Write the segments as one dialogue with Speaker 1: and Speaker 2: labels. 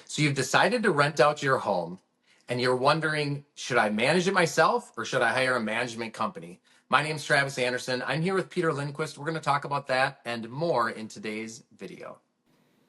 Speaker 1: So you've decided to rent out your home and you're wondering, should I manage it myself or should I hire a management company? My name's Travis Anderson. I'm here with Peter Lindquist. We're going to talk about that and more in today's video.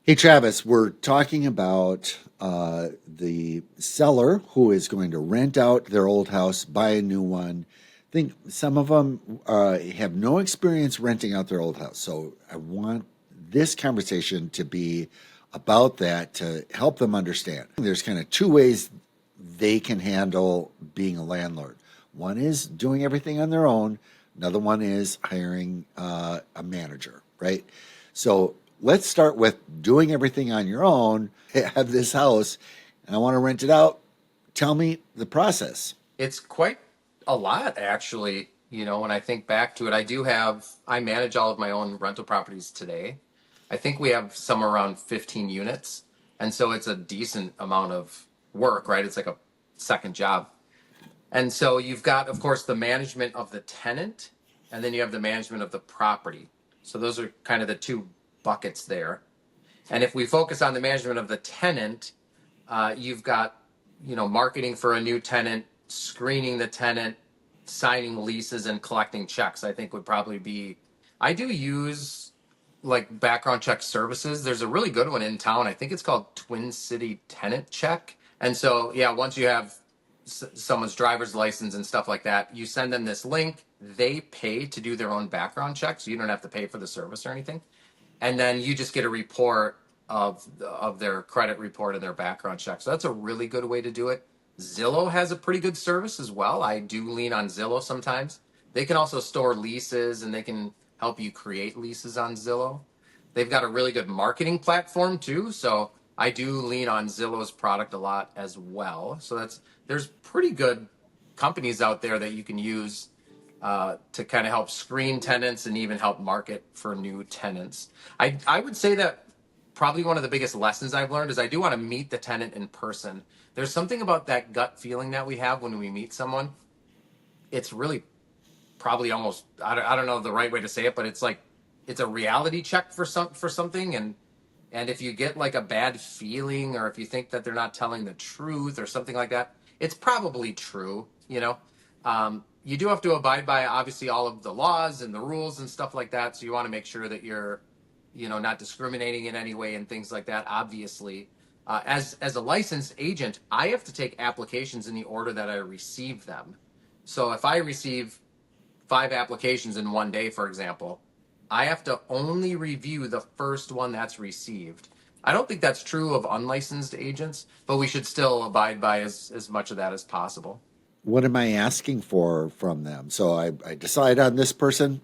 Speaker 2: Hey, Travis, we're talking about the seller who is going to rent out their old house, buy a new one. I think some of them have no experience renting out their old house. So I want this conversation to be about that to help them understand. There's kind of two ways they can handle being a landlord. One is doing everything on their own. Another one is hiring a manager, right? So let's start with doing everything on your own. I have this house and I want to rent it out. Tell me the process.
Speaker 1: It's quite a lot, actually. When I think back to it, I manage all of my own rental properties today. I think we have somewhere around 15 units. And so it's a decent amount of work, right? It's like a second job. And so you've got, of course, the management of the tenant, and then you have the management of the property. So those are kind of the two buckets there. And if we focus on the management of the tenant, you've got, marketing for a new tenant, screening the tenant, signing leases, and collecting checks. I think would probably be. I do use like background check services. There's a really good one in town. I think it's called Twin City Tenant Check. And so, yeah, once you have someone's driver's license and stuff like that, you send them this link. They pay to do their own background check, so you don't have to pay for the service or anything. And then you just get a report of their credit report and their background check. So that's a really good way to do it. Zillow has a pretty good service as well. I do lean on Zillow sometimes. They can also store leases and they can help you create leases on Zillow. They've got a really good marketing platform too. So I do lean on Zillow's product a lot as well. So there's pretty good companies out there that you can use to kind of help screen tenants and even help market for new tenants. I would say that probably one of the biggest lessons I've learned is I do want to meet the tenant in person. There's something about that gut feeling that we have when we meet someone. It's really probably almost, I don't know the right way to say it, but it's like it's a reality check for something. And if you get like a bad feeling or if you think that they're not telling the truth or something like that, it's probably true. You do have to abide by obviously all of the laws and the rules and stuff like that. So you want to make sure that you're, not discriminating in any way and things like that. Obviously, as a licensed agent, I have to take applications in the order that I receive them. So if I receive 5 applications in one day, for example, I have to only review the first one that's received. I don't think that's true of unlicensed agents, but we should still abide by as much of that as possible.
Speaker 2: What am I asking for from them? So I decide on this person.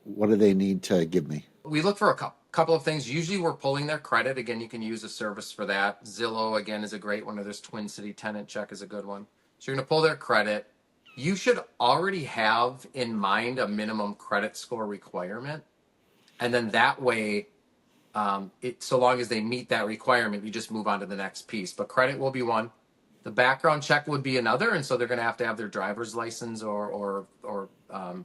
Speaker 2: What do they need to give me?
Speaker 1: We look for a couple of things. Usually we're pulling their credit. Again, you can use a service for that. Zillow, again, is a great one, or this Twin City Tenant Check is a good one. So you're going to pull their credit. You should already have in mind a minimum credit score requirement. And then that way, so long as they meet that requirement, you just move on to the next piece. But credit will be one. The background check would be another, and so they're going to have their driver's license or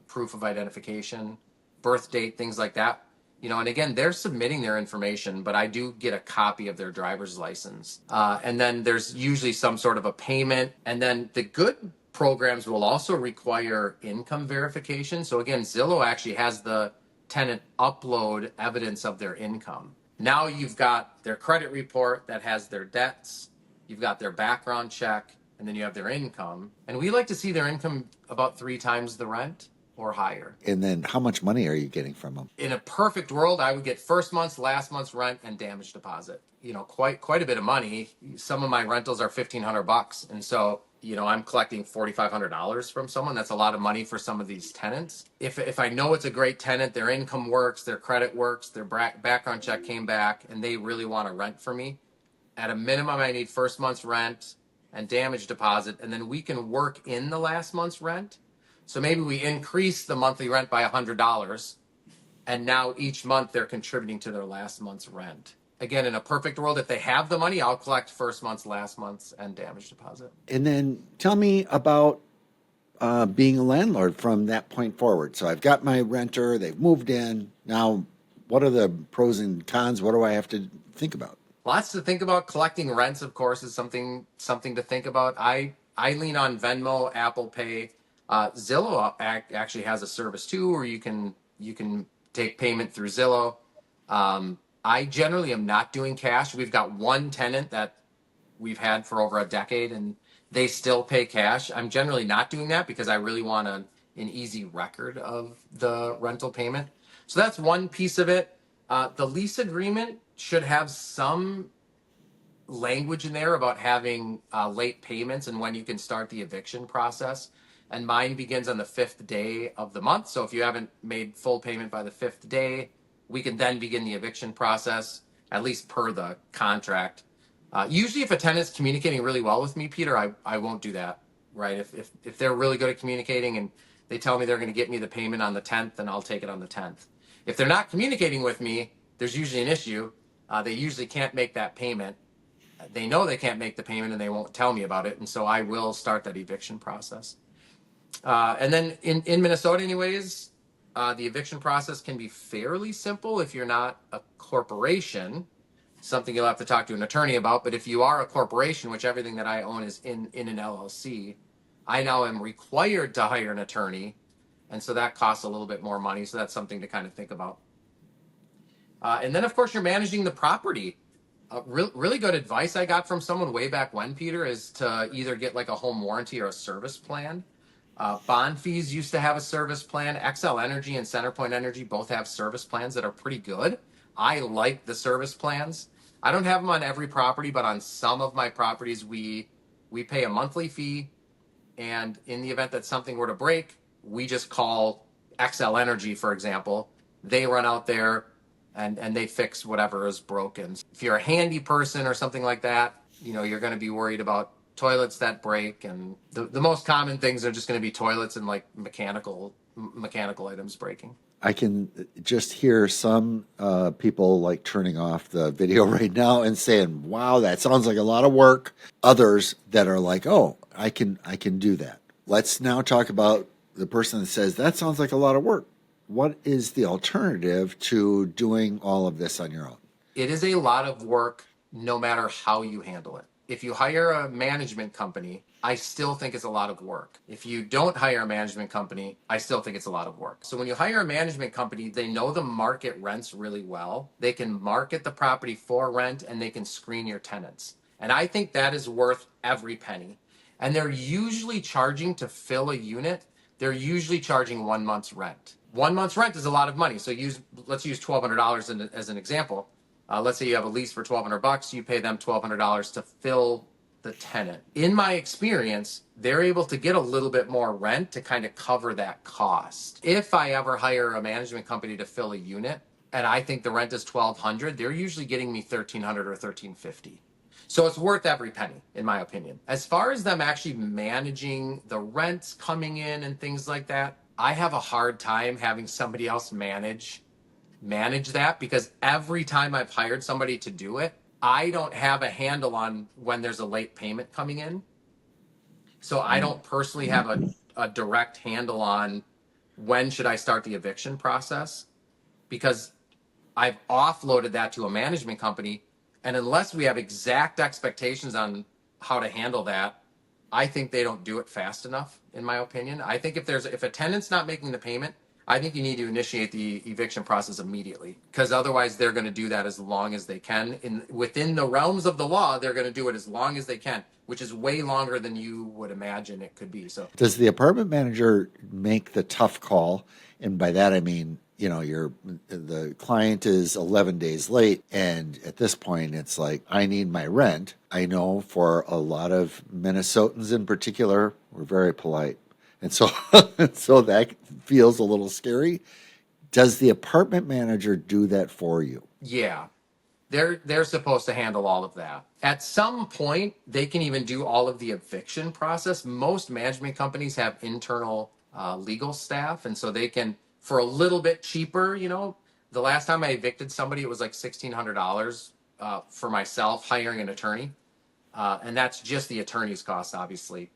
Speaker 1: proof of identification, birth date, things like that. And again, they're submitting their information, but I do get a copy of their driver's license. And then there's usually some sort of a payment. And then the good programs will also require income verification. So again, Zillow actually has the tenant upload evidence of their income. Now you've got their credit report that has their debts. You've got their background check, and then you have their income. And we like to see their income about 3 times the rent or higher.
Speaker 2: And then how much money are you getting from them?
Speaker 1: In a perfect world, I would get first month's, last month's rent and damage deposit. Quite a bit of money. Some of my rentals are $1,500, and so I'm collecting $4,500 from someone. That's a lot of money for some of these tenants. If I know it's a great tenant, their income works, their credit works, their background check came back, and they really want to rent for me, at a minimum, I need first month's rent and damage deposit, and then we can work in the last month's rent. So maybe we increase the monthly rent by $100, and now each month they're contributing to their last month's rent. Again, in a perfect world, if they have the money, I'll collect first month's, last month's, and damage deposit.
Speaker 2: And then tell me about being a landlord from that point forward. So I've got my renter, they've moved in. Now, what are the pros and cons? What do I have to think about?
Speaker 1: Lots to think about. Collecting rents, of course, is something to think about. I lean on Venmo, Apple Pay. Zillow actually has a service too, where you can take payment through Zillow. I generally am not doing cash. We've got one tenant that we've had for over a decade, and they still pay cash. I'm generally not doing that because I really want an easy record of the rental payment. So that's one piece of it. The lease agreement should have some language in there about having late payments and when you can start the eviction process. And mine begins on the fifth day of the month. So if you haven't made full payment by the fifth day, we can then begin the eviction process, at least per the contract. Usually, if a tenant's communicating really well with me, Peter, I won't do that, right? If they're really good at communicating and they tell me they're going to get me the payment on the 10th, then I'll take it on the 10th. If they're not communicating with me, there's usually an issue. They usually can't make that payment. They know they can't make the payment and they won't tell me about it. And so I will start that eviction process. And then in Minnesota, anyways, the eviction process can be fairly simple if you're not a corporation. Something you'll have to talk to an attorney about. But if you are a corporation, which everything that I own is in an LLC, I now am required to hire an attorney. And so that costs a little bit more money. So that's something to kind of think about. And then, of course, you're managing the property. Really good advice I got from someone way back when, Peter, is to either get like a home warranty or a service plan. Bond Fees used to have a service plan. XL Energy and Centerpoint Energy both have service plans that are pretty good. I like the service plans. I don't have them on every property, but on some of my properties, we pay a monthly fee, and in the event that something were to break, we just call XL Energy, for example. They run out there and they fix whatever is broken. If you're a handy person or something like that, you're going to be worried about toilets that break, and the most common things are just going to be toilets and like mechanical items breaking.
Speaker 2: I can just hear some people like turning off the video right now and saying, "Wow, that sounds like a lot of work." Others that are like, "Oh, I can do that." Let's now talk about the person that says that sounds like a lot of work. What is the alternative to doing all of this on your own?
Speaker 1: It is a lot of work no matter how you handle it. If you hire a management company, I still think it's a lot of work. If you don't hire a management company, I still think it's a lot of work. So when you hire a management company, they know the market rents really well. They can market the property for rent and they can screen your tenants. And I think that is worth every penny. And they're usually charging to fill a unit, they're usually charging 1 month's rent. 1 month's rent is a lot of money. So let's use $1,200 as an example. Let's say you have a lease for $1,200, you pay them $1,200 to fill the tenant. In my experience, they're able to get a little bit more rent to kind of cover that cost. If I ever hire a management company to fill a unit and I think the rent is $1,200, they're usually getting me $1,300 or $1,350. So it's worth every penny, in my opinion. As far as them actually managing the rents coming in and things like that, I have a hard time having somebody else manage that, because every time I've hired somebody to do it, I don't have a handle on when there's a late payment coming in. So I don't personally have a direct handle on when should I start the eviction process, because I've offloaded that to a management company. And unless we have exact expectations on how to handle that, I think they don't do it fast enough, in my opinion. I think if a tenant's not making the payment, I think you need to initiate the eviction process immediately, because otherwise they're going to do that as long as they can. Within the realms of the law, they're going to do it as long as they can, which is way longer than you would imagine it could be. So
Speaker 2: Does the apartment manager make the tough call? And by that I mean, the client is 11 days late, and at this point it's like, I need my rent. I know for a lot of Minnesotans in particular, we're very polite. And so so that feels a little scary. Does the apartment manager do that for you?
Speaker 1: yeah, they're supposed to handle all of that. At some point, they can even do all of the eviction process. Most management companies have internal legal staff, and so they can, for a little bit cheaper. The last time I evicted somebody, it was like $1,600 for myself hiring an attorney, and that's just the attorney's cost, obviously.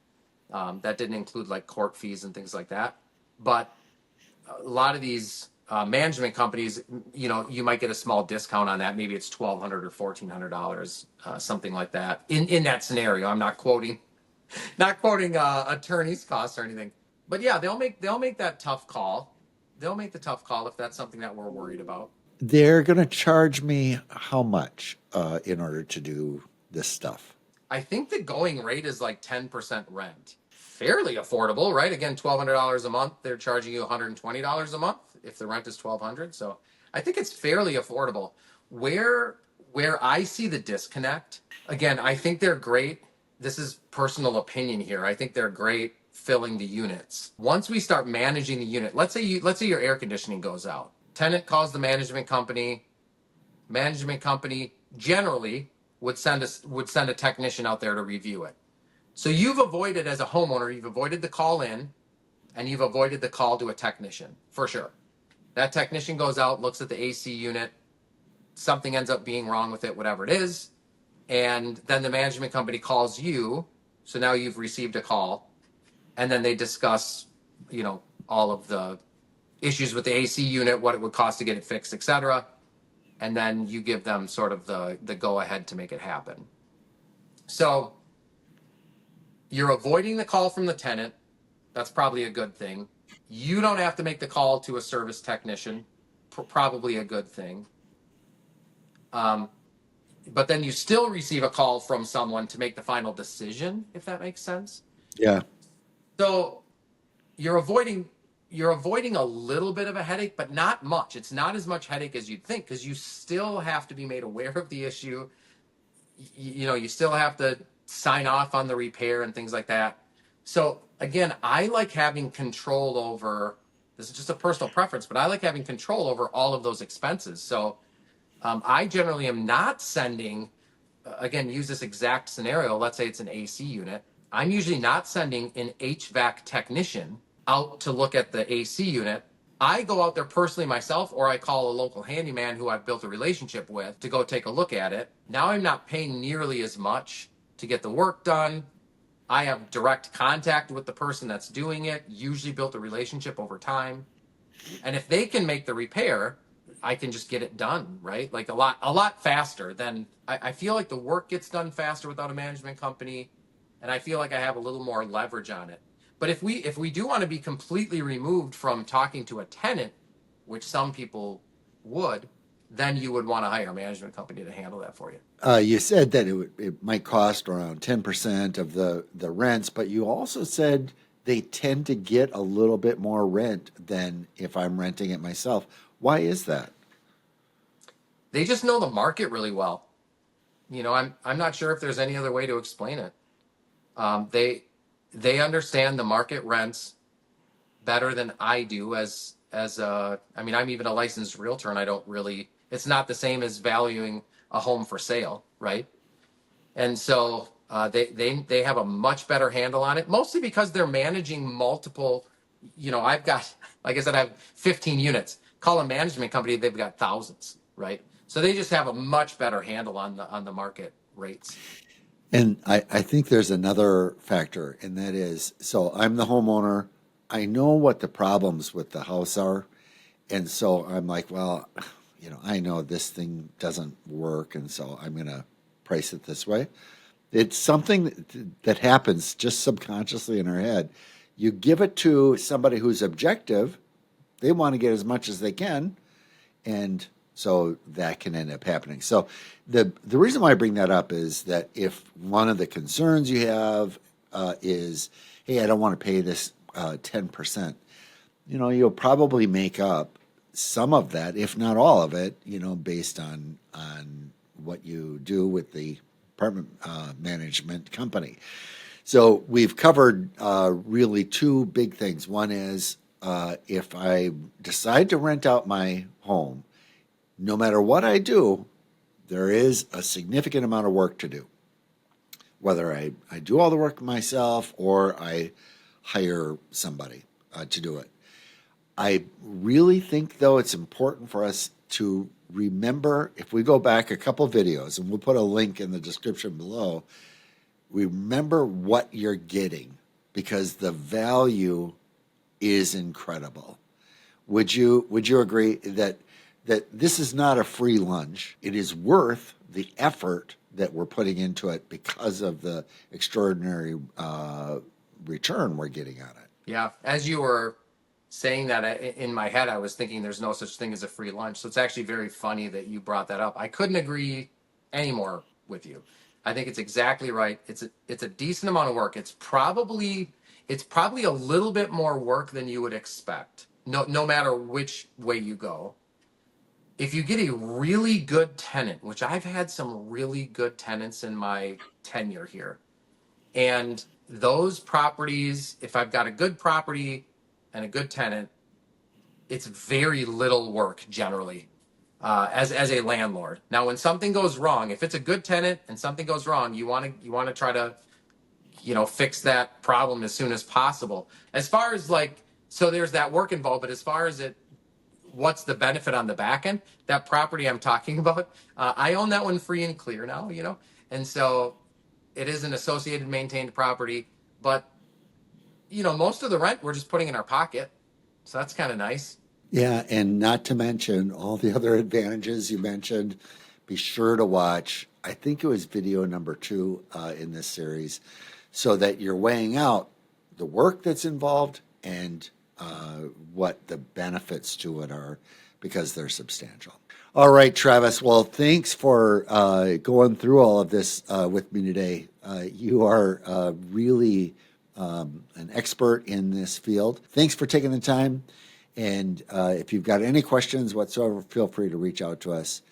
Speaker 1: That didn't include like court fees and things like that. But a lot of these management companies, you might get a small discount on that. Maybe it's $1,200 or $1,400, something like that. In that scenario, I'm not quoting attorney's costs or anything. But yeah, they'll make that tough call. They'll make the tough call if that's something that we're worried about.
Speaker 2: They're going to charge me how much in order to do this stuff?
Speaker 1: I think the going rate is like 10% rent. Fairly affordable, right? Again, $1,200 a month. They're charging you $120 a month if the rent is $1,200. So I think it's fairly affordable. Where where I see the disconnect, again, I think they're great. This is personal opinion here. I think they're great filling the units. Once we start managing the unit, let's say your air conditioning goes out. Tenant calls the management company. Management company generally would send a technician out there to review it. So you've avoided, as a homeowner, you've avoided the call in, and you've avoided the call to a technician for sure. That technician goes out, looks at the AC unit, something ends up being wrong with it, whatever it is, and then the management company calls you. So now you've received a call, and then they discuss, all of the issues with the AC unit, what it would cost to get it fixed, etc. And then you give them sort of the go ahead to make it happen. So you're avoiding the call from the tenant. That's probably a good thing. You don't have to make the call to a service technician. Probably a good thing. Um, but then you still receive a call from someone to make the final decision, if that makes sense.
Speaker 2: Yeah.
Speaker 1: So you're avoiding a little bit of a headache, but not much. It's not as much headache as you'd think, because you still have to be made aware of the issue. You still have to sign off on the repair and things like that. So again, I like having control over, this is just a personal preference, but I like having control over all of those expenses. So I generally am not sending, again, use this exact scenario. Let's say it's an AC unit. I'm usually not sending an HVAC technician out to look at the AC unit. I go out there personally myself, or I call a local handyman who I've built a relationship with to go take a look at it. Now I'm not paying nearly as much to get the work done. I have direct contact with the person that's doing it, usually built a relationship over time. And if they can make the repair, I can just get it done, right? Like a lot faster than I feel like the work gets done faster without a management company. And I feel like I have a little more leverage on it. But if we do want to be completely removed from talking to a tenant, which some people would, then you would want to hire a management company to handle that for you.
Speaker 2: You said that it might cost around 10% of the rents, but you also said they tend to get a little bit more rent than if I'm renting it myself. Why is that?
Speaker 1: They just know the market really well. I'm not sure if there's any other way to explain it. They understand the market rents better than I do. I'm even a licensed realtor, and I don't really. It's not the same as valuing a home for sale, right? And so they have a much better handle on it, mostly because they're managing multiple. I've got, like I said, I have 15 units. Call a management company, they've got thousands, right? So they just have a much better handle on the market rates.
Speaker 2: And I think there's another factor, and that is, so I'm the homeowner. I know what the problems with the house are. And so I'm like, well, I know this thing doesn't work. And so I'm going to price it this way. It's something that happens just subconsciously in our head. You give it to somebody who's objective, they want to get as much as they can. And so that can end up happening. So the reason why I bring that up is that if one of the concerns you have is, hey, I don't want to pay this 10%, you'll probably make up some of that, if not all of it, based on what you do with the apartment management company. So we've covered really two big things. One is if I decide to rent out my home, no matter what I do, there is a significant amount of work to do. Whether I do all the work myself or I hire somebody to do it. I really think, though, it's important for us to remember, if we go back a couple videos, and we'll put a link in the description below, remember what you're getting, because the value is incredible. Would you agree that this is not a free lunch? It is worth the effort that we're putting into it because of the extraordinary return we're getting on it.
Speaker 1: Yeah, as you were saying that, in my head, I was thinking there's no such thing as a free lunch. So it's actually very funny that you brought that up. I couldn't agree any more with you. I think it's exactly right. It's a decent amount of work. It's probably a little bit more work than you would expect. No matter which way you go. If you get a really good tenant, which I've had some really good tenants in my tenure here, and those properties, if I've got a good property and a good tenant, it's very little work generally, as a landlord. Now, when something goes wrong, if it's a good tenant and something goes wrong, you want to try to fix that problem as soon as possible. As far as like, so there's that work involved, but as far as what's the benefit on the back end? That property I'm talking about, I own that one free and clear now, and so it is an associated maintained property, but most of the rent we're just putting in our pocket. So that's kind of nice.
Speaker 2: Yeah, and not to mention all the other advantages you mentioned. Be sure to watch, I think it was video number 2 in this series, so that you're weighing out the work that's involved and what the benefits to it are, because they're substantial. All right, Travis. Well, thanks for going through all of this with me today. You are really an expert in this field. Thanks for taking the time. And if you've got any questions whatsoever, feel free to reach out to us.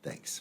Speaker 2: Thanks.